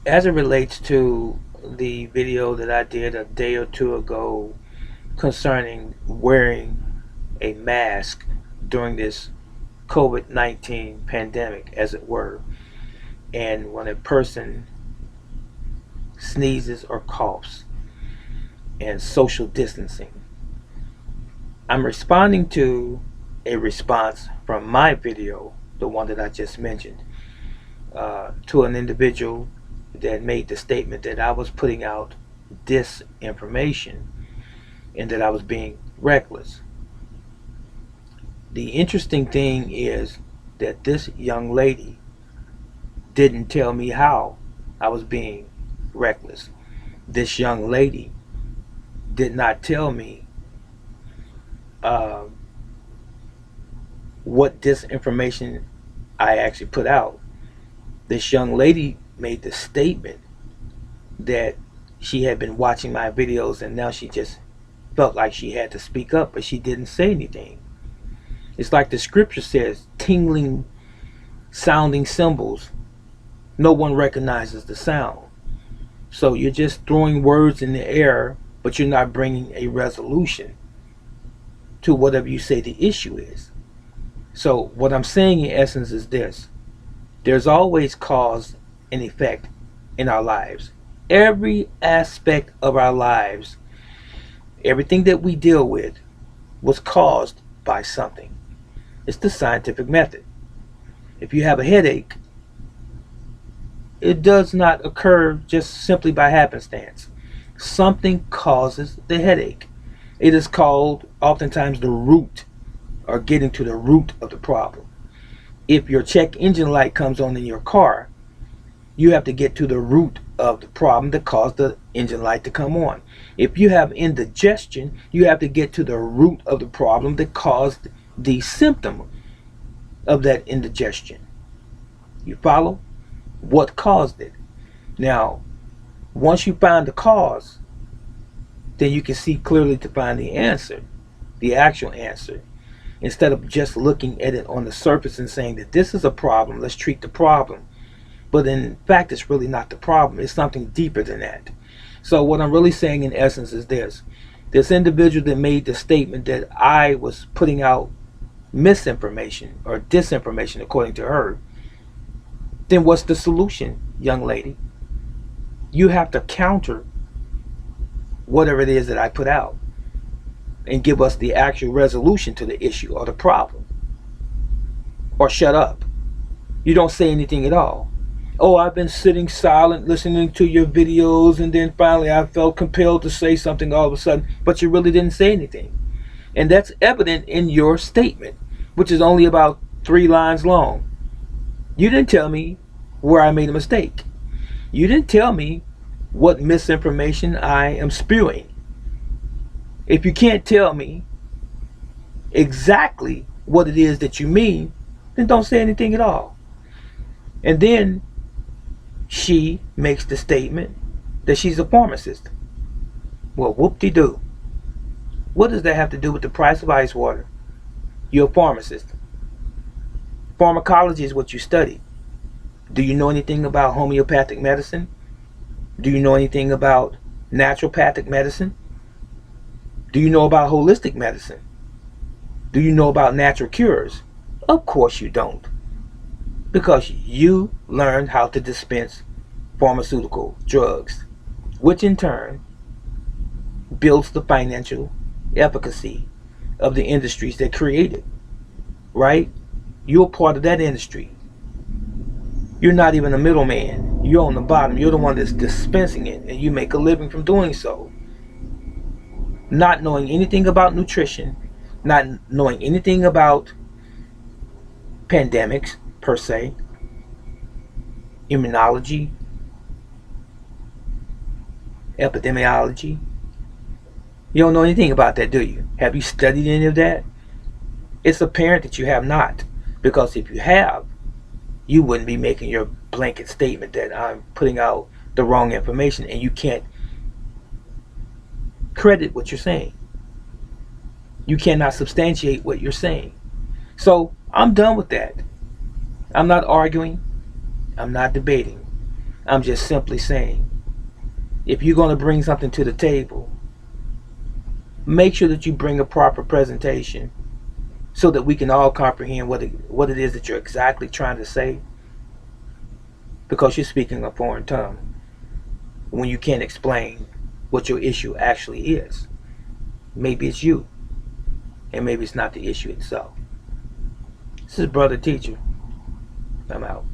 As it relates to the video that I did a day or two ago concerning wearing a mask during this COVID-19 pandemic, as it were, and when a person sneezes or coughs, and social distancing, I'm responding to a response from my video, the one that I just mentioned, to an individual that made the statement that I was putting out disinformation and that I was being reckless. The interesting thing is that this young lady didn't tell me how I was being reckless. This young lady did not tell me uh, what disinformation I actually put out. This young lady made the statement that she had been watching my videos and now she just felt like she had to speak up, but she didn't say anything. It's like the scripture says, tingling, sounding cymbals. No one recognizes the sound. So you're just throwing words in the air, but you're not bringing a resolution to whatever you say the issue is. So what I'm saying in essence is this. There's always cause and effect in our lives. Every aspect of our lives, everything that we deal with, was caused by something. It's the scientific method. If you have a headache, it does not occur just simply by happenstance. Something causes the headache. It is called oftentimes the root, or getting to the root of the problem. If your check engine light comes on in your car, you have to get to the root of the problem that caused the engine light to come on. If you have indigestion, you have to get to the root of the problem that caused the symptom of that indigestion. You follow? What caused it? Now, once you find the cause, then you can see clearly to find the answer, the actual answer, instead of just looking at it on the surface and saying that this is a problem, let's treat the problem. But in fact, it's really not the problem. It's something deeper than that. So what I'm really saying in essence is this. This individual that made the statement that I was putting out misinformation or disinformation according to her, then what's the solution, young lady? You have to counter whatever it is that I put out and give us the actual resolution to the issue or the problem. Or shut up. You don't say anything at all. Oh, I've been sitting silent listening to your videos, and then finally I felt compelled to say something all of a sudden, but you really didn't say anything. And that's evident in your statement, which is only about 3 lines long. You didn't tell me where I made a mistake. You didn't tell me what misinformation I am spewing. If you can't tell me exactly what it is that you mean, then don't say anything at all. And then she makes the statement that she's a pharmacist. Well, whoop-de-doo. What does that have to do with the price of ice water? You're a pharmacist. Pharmacology is what you study. Do you know anything about homeopathic medicine? Do you know anything about naturopathic medicine? Do you know about holistic medicine? Do you know about natural cures? Of course you don't. Because you learned how to dispense pharmaceutical drugs, which in turn builds the financial efficacy of the industries that create it, right? You're part of that industry. You're not even a middleman. You're on the bottom. You're the one that's dispensing it, and you make a living from doing so. Not knowing anything about nutrition, not knowing anything about pandemics per se, immunology, epidemiology. You don't know anything about that, do you? Have you studied any of that? It's apparent that you have not. Because if you have, you wouldn't be making your blanket statement that I'm putting out the wrong information and you can't credit what you're saying. You cannot substantiate what you're saying. So I'm done with that. I'm not arguing. I'm not debating. I'm just simply saying, if you're going to bring something to the table, make sure that you bring a proper presentation so that we can all comprehend what it is that you're exactly trying to say, because you're speaking a foreign tongue when you can't explain what your issue actually is. Maybe it's you, and maybe it's not the issue itself. This is Brother Teacher. I'm out.